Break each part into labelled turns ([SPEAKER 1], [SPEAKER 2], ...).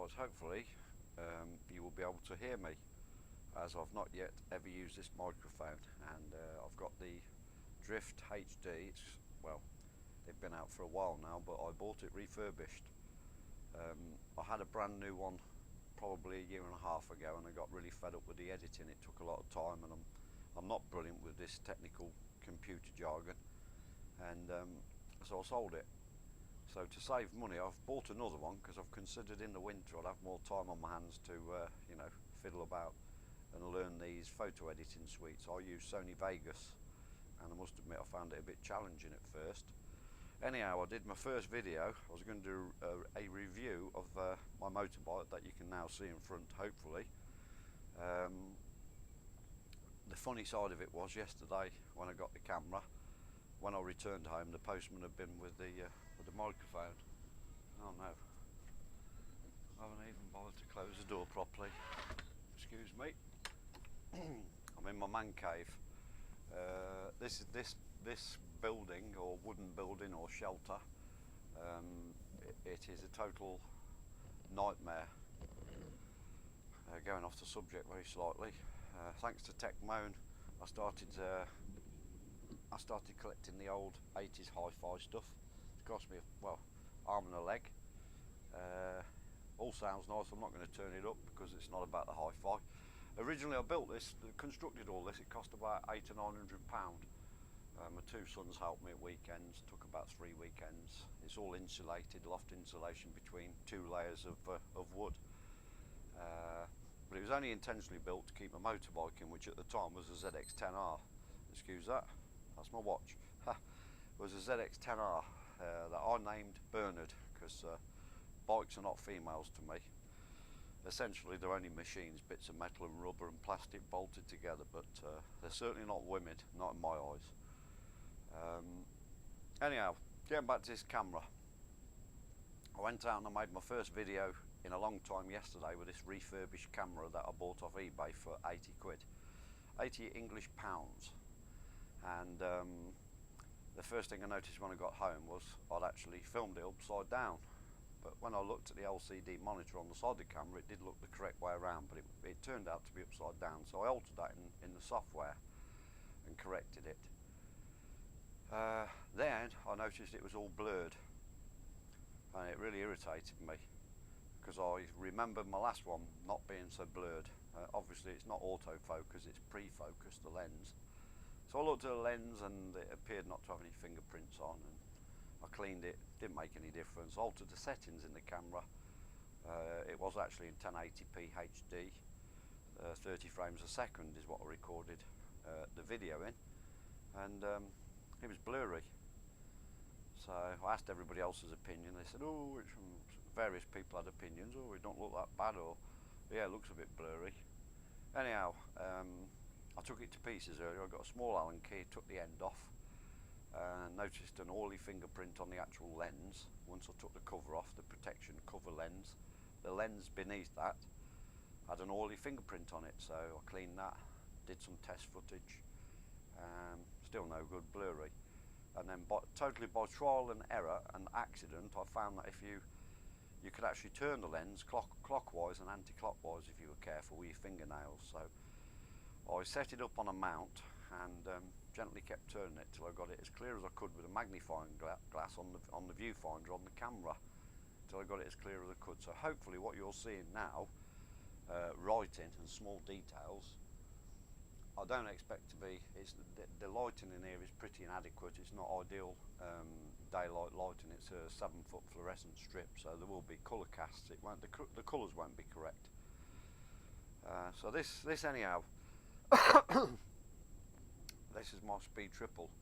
[SPEAKER 1] guys, hopefully you will be able to hear me, as I've not yet ever used this microphone. And I've got the Drift HD. Well, they've been out for a while now, but I bought it refurbished. I had a brand new one probably a year and a half ago, and I got really fed up with the editing. It took a lot of time, and I'm not brilliant with this technical computer jargon, and so I sold it. So to save money, I've bought another one, because I've considered in the winter I'd have more time on my hands to fiddle about and learn these photo editing suites. I use Sony Vegas, and I must admit I found it a bit challenging at first. Anyhow, I did my first video. I was going to do a review of my motorbike that you can now see in front, hopefully. The funny side of it was, yesterday when I got the camera, when I returned home, the postman had been with the microphone. Oh no, I haven't even bothered to close the door properly. Excuse me. I'm in my man cave. This building, or wooden building, or shelter, it is a total nightmare. Going off the subject very slightly, thanks to Techmoan, I started collecting the old 80s hi-fi stuff. It cost me, well, arm and a leg. All sounds nice. I'm not going to turn it up because it's not about the hi-fi. Originally I built this, constructed all this, it cost about £800 or £900. My two sons helped me at weekends, took about 3 weekends. It's all insulated, loft insulation between 2 layers of wood. But it was only intentionally built to keep my motorbike in, which at the time was a ZX-10R. Excuse that, that's my watch. It was a ZX-10R that I named Bernard, because bikes are not females to me. Essentially they're only machines, bits of metal and rubber and plastic bolted together, but they're certainly not women, not in my eyes. Anyhow, getting back to this camera, I went out and I made my first video in a long time yesterday with this refurbished camera that I bought off eBay for 80 quid, 80 English pounds. And the first thing I noticed when I got home was I'd actually filmed it upside down. But when I looked at the LCD monitor on the side of the camera, it did look the correct way around, but it turned out to be upside down. So I altered that in the software and corrected it. Then I noticed it was all blurred, and it really irritated me, because I remember my last one not being so blurred. Obviously it's not autofocus, it's pre-focus, the lens. So I looked at the lens and it appeared not to have any fingerprints on, and I cleaned it, didn't make any difference. Altered the settings in the camera. It was actually in 1080p HD, 30 frames a second is what I recorded the video in, and it was blurry. So I asked everybody else's opinion. They said, oh, various people had opinions. Oh, it don't look that bad, or yeah, it looks a bit blurry. Anyhow, I took it to pieces earlier. I got a small Allen key, took the end off, noticed an oily fingerprint on the actual lens. Once I took the cover off, the protection cover lens, the lens beneath that had an oily fingerprint on it, so I cleaned that, did some test footage, still no good, blurry. And then totally by trial and error and accident, I found that if you could actually turn the lens clockwise and anti-clockwise if you were careful with your fingernails. So I set it up on a mount and gently kept turning it till I got it as clear as I could with a magnifying glass on the viewfinder on the camera, till I got it as clear as I could. So hopefully what you're seeing now, writing and small details, I don't expect to be, the lighting in here is pretty inadequate. It's not ideal daylight lighting. It's a 7-foot fluorescent strip, so there will be colour casts. The colours won't be correct. So this anyhow, this is my Speed Triple,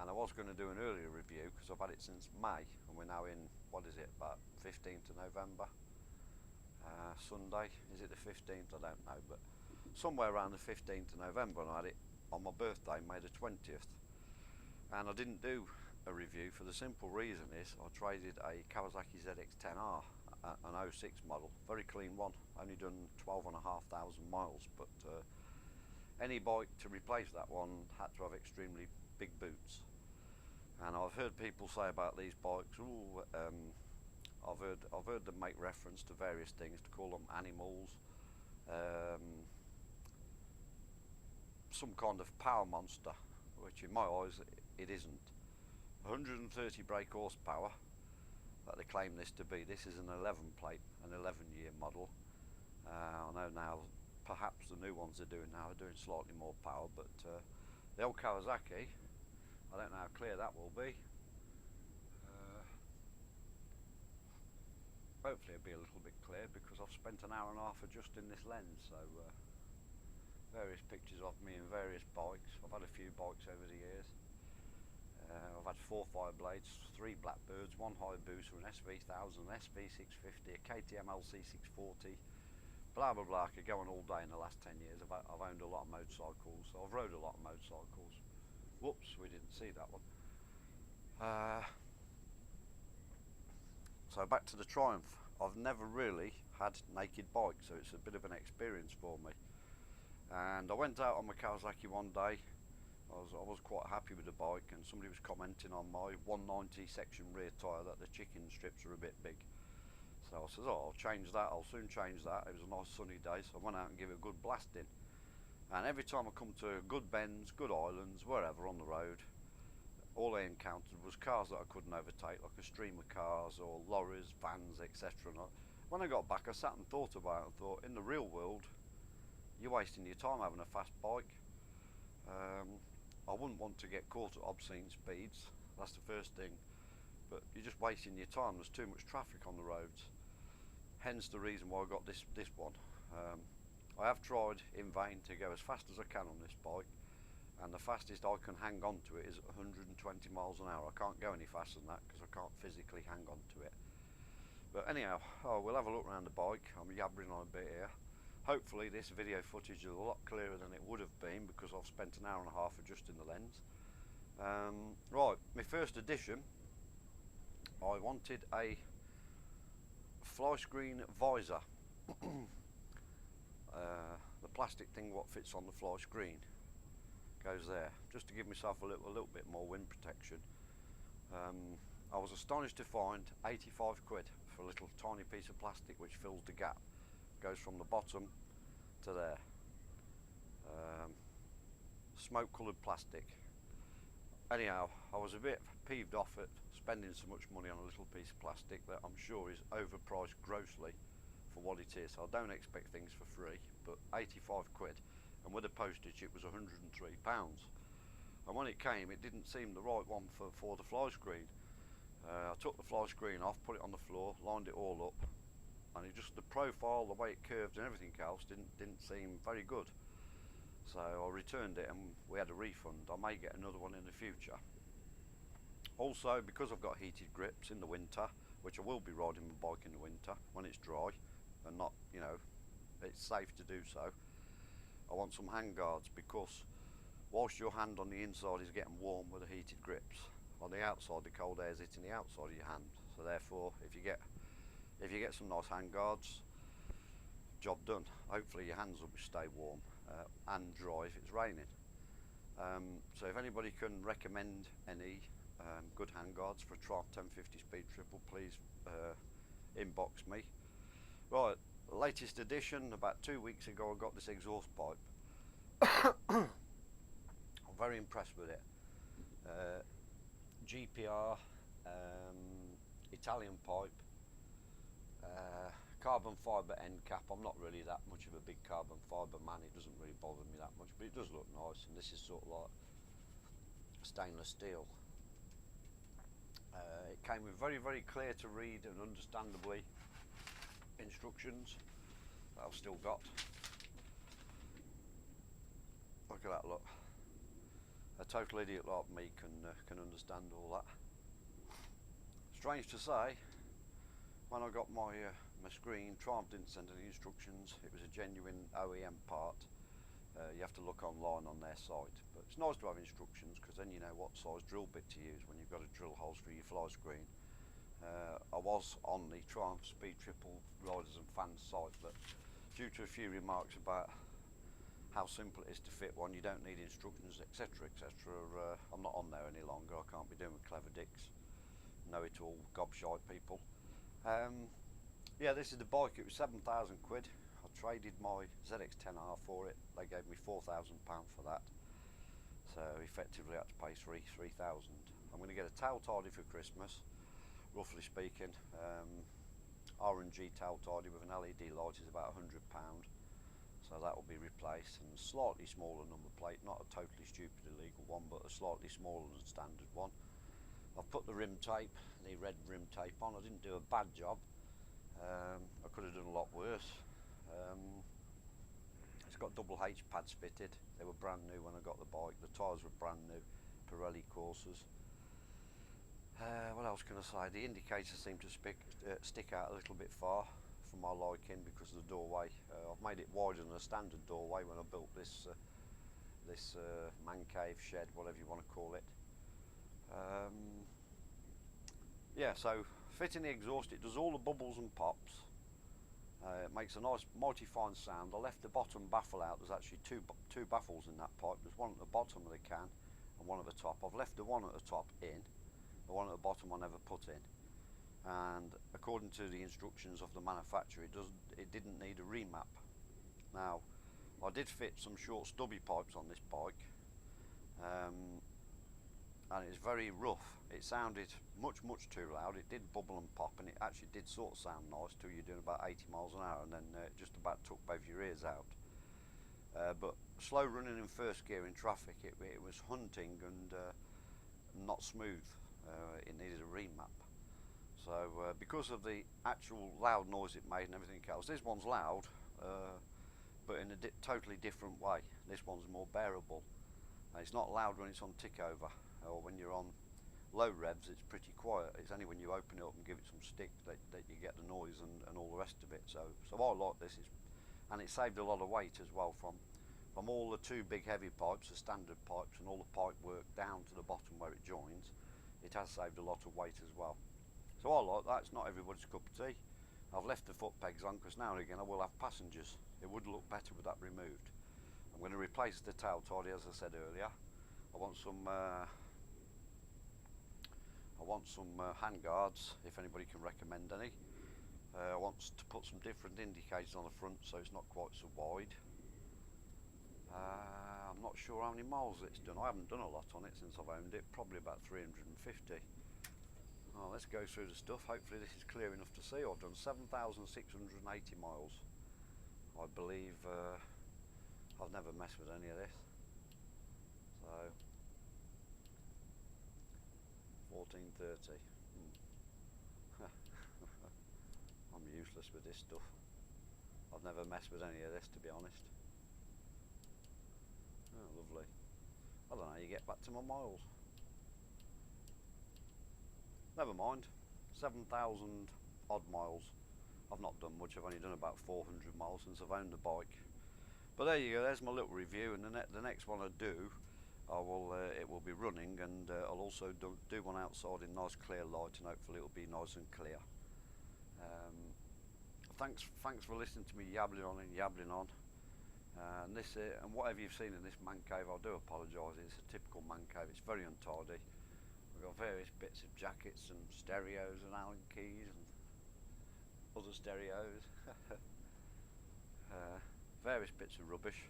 [SPEAKER 1] and I was going to do an earlier review because I've had it since May, and we're now in, what is it, about 15th of November. Sunday, is it the 15th? I don't know, but somewhere around the 15th of November, and I had it on my birthday, May the 20th. And I didn't do a review for the simple reason is I traded a Kawasaki ZX-10R, an 06 model, very clean one, only done 12,500 miles, but any bike to replace that one had to have extremely big boots. And I've heard people say about these bikes, ooh, I've heard them make reference to various things, to call them animals, some kind of power monster, which in my eyes it isn't. 130 brake horsepower that they claim this to be. This is an 11 plate, an 11-year model. I know now perhaps the new ones they're doing now are doing slightly more power, but the old Kawasaki, I don't know how clear that will be. Hopefully it'll be a little bit clear, because I've spent an hour and a half adjusting this lens. So various pictures of me and various bikes. I've had a few bikes over the years. I've had 4 Fireblades, 3 Blackbirds, 1 Hayabusa, an SV1000, an SV650, a KTM LC640, blah blah blah. I could go on all day. In the last 10 years I've owned a lot of motorcycles, so I've rode a lot of motorcycles. Whoops, we didn't see that one. So back to the Triumph. I've never really had naked bikes, so it's a bit of an experience for me. And I went out on my Kawasaki one day. I was quite happy with the bike, and somebody was commenting on my 190 section rear tyre that the chicken strips are a bit big. So I said, oh, I'll change that, I'll soon change that. It was a nice sunny day, so I went out and gave it a good blasting. And every time I come to good bends, good islands, wherever on the road, all I encountered was cars that I couldn't overtake, like a stream of cars or lorries, vans, etc. When I got back, I sat and thought about it and thought, in the real world, you're wasting your time having a fast bike. I wouldn't want to get caught at obscene speeds, that's the first thing, but you're just wasting your time. There's too much traffic on the roads, hence the reason why I got this one. I have tried in vain to go as fast as I can on this bike, and the fastest I can hang on to it is 120 miles an hour. I can't go any faster than that because I can't physically hang on to it. But anyhow, we'll have a look around the bike. I'm yabbering on a bit here. Hopefully this video footage is a lot clearer than it would have been, because I've spent an hour and a half adjusting the lens. Right, my first edition, I wanted a fly screen visor. The plastic thing what fits on the fly screen goes there, just to give myself a little bit more wind protection. I was astonished to find 85 quid for a little tiny piece of plastic which fills the gap, goes from the bottom to there. Smoke coloured plastic. Anyhow, I was a bit peeved off at spending so much money on a little piece of plastic that I'm sure is overpriced grossly for what it is. I don't expect things for free, but 85 quid, and with the postage it was £103. And when it came, it didn't seem the right one for the fly screen. I took the fly screen off, put it on the floor, lined it all up, and it just, the profile, the way it curved and everything else didn't seem very good. So I returned it and we had a refund. I may get another one in the future. Also, because I've got heated grips in the winter, which I will be riding my bike in the winter when it's dry and not, you know, it's safe to do so, I want some hand guards, because whilst your hand on the inside is getting warm with the heated grips, on the outside the cold air is hitting the outside of your hand. So therefore, if you get some nice hand guards, job done. Hopefully your hands will stay warm and dry if it's raining. So if anybody can recommend any good hand guards for a Triumph 1050 Speed Triple, please inbox me. Right, latest edition, about 2 weeks ago I got this exhaust pipe. I'm very impressed with it. GPR, Italian pipe, carbon fibre end cap. I'm not really that much of a big carbon fibre man, it doesn't really bother me that much, but it does look nice. And this is sort of like stainless steel. It came with very clear to read and understandably instructions that I've still got. Look at that, look. A total idiot like me can understand all that. Strange to say, when I got my screen, Triumph didn't send any instructions. It was a genuine OEM part. You have to look online on their site, but it's nice to have instructions, because then you know what size drill bit to use when you've got to drill holes through your fly screen. I was on the Triumph Speed Triple Riders and Fans site, but due to a few remarks about how simple it is to fit one, you don't need instructions, etc, etc, I'm not on there any longer. I can't be doing with clever dicks, know-it-all gobshite people. Yeah, this is the bike. It was 7,000 quid. I traded my ZX10R for it. They gave me £4,000 for that. So effectively I had to pay 3,000. I'm going to get a tail tidy for Christmas, roughly speaking. R&G tail tidy with an LED light is about £100. So that will be replaced, and a slightly smaller number plate, not a totally stupid illegal one, but a slightly smaller than standard one. I've put the rim tape, the red rim tape on. I didn't do a bad job. I could have done a lot worse. It's got double H pads fitted. They were brand new when I got the bike. The tyres were brand new, Pirelli Corsas. What else can I say? The indicators seem to stick out a little bit far for my liking because of the doorway. I've made it wider than a standard doorway when I built this man cave shed, whatever you want to call it. Yeah, so fitting the exhaust, it does all the bubbles and pops. It makes a nice mighty fine sound. I left the bottom baffle out. There's actually two baffles in that pipe. There's one at the bottom of the can and one at the top. I've left the one at the top in. The one at the bottom I never put in. And according to the instructions of the manufacturer, it didn't need a remap. Now, I did fit some short stubby pipes on this bike, and it's very rough. It sounded much too loud. It did bubble and pop, and it actually did sort of sound nice till you're doing about 80 miles an hour, and then it just about took both your ears out. But slow running in first gear in traffic, it was hunting and not smooth. It needed a remap. So because of the actual loud noise it made and everything else, this one's loud, but in a totally different way. This one's more bearable. It's not loud when it's on tick over, or when you're on low revs it's pretty quiet. It's only when you open it up and give it some stick that you get the noise and all the rest of it. So I like this, and it saved a lot of weight as well from all the two big heavy pipes, the standard pipes, and all the pipe work down to the bottom where it joins. It has saved a lot of weight as well. So I like that. It's not everybody's cup of tea. I've left the foot pegs on because now and again I will have passengers. It would look better with that removed. I'm going to replace the tail tidy, as I said earlier. I want some hand guards, if anybody can recommend any. I want to put some different indicators on the front so it's not quite so wide. I'm not sure how many miles it's done. I haven't done a lot on it since I've owned it, probably about 350. Oh, let's go through the stuff. Hopefully this is clear enough to see. I've done 7,680 miles. I believe I've never messed with any of this. So 1430. I'm useless with this stuff. I've never messed with any of this, to be honest. Oh, lovely. I don't know how you get back to my miles. Never mind. 7,000 odd miles. I've not done much. I've only done about 400 miles since I've owned the bike. But there you go. There's my little review. And the next one I do, it will be running, and I'll also do one outside in nice clear light, and hopefully it'll be nice and clear. Thanks for listening to me yabbling on and yabbling on. And whatever you've seen in this man cave, I do apologise. It's a typical man cave. It's very untidy. We've got various bits of jackets and stereos and Allen keys and other stereos. Various bits of rubbish.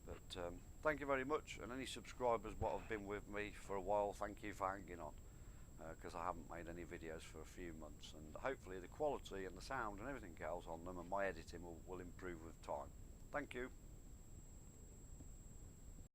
[SPEAKER 1] But thank you very much, and any subscribers what have been with me for a while, thank you for hanging on, because I haven't made any videos for a few months, and hopefully the quality and the sound and everything else on them and my editing will improve with time. Thank you.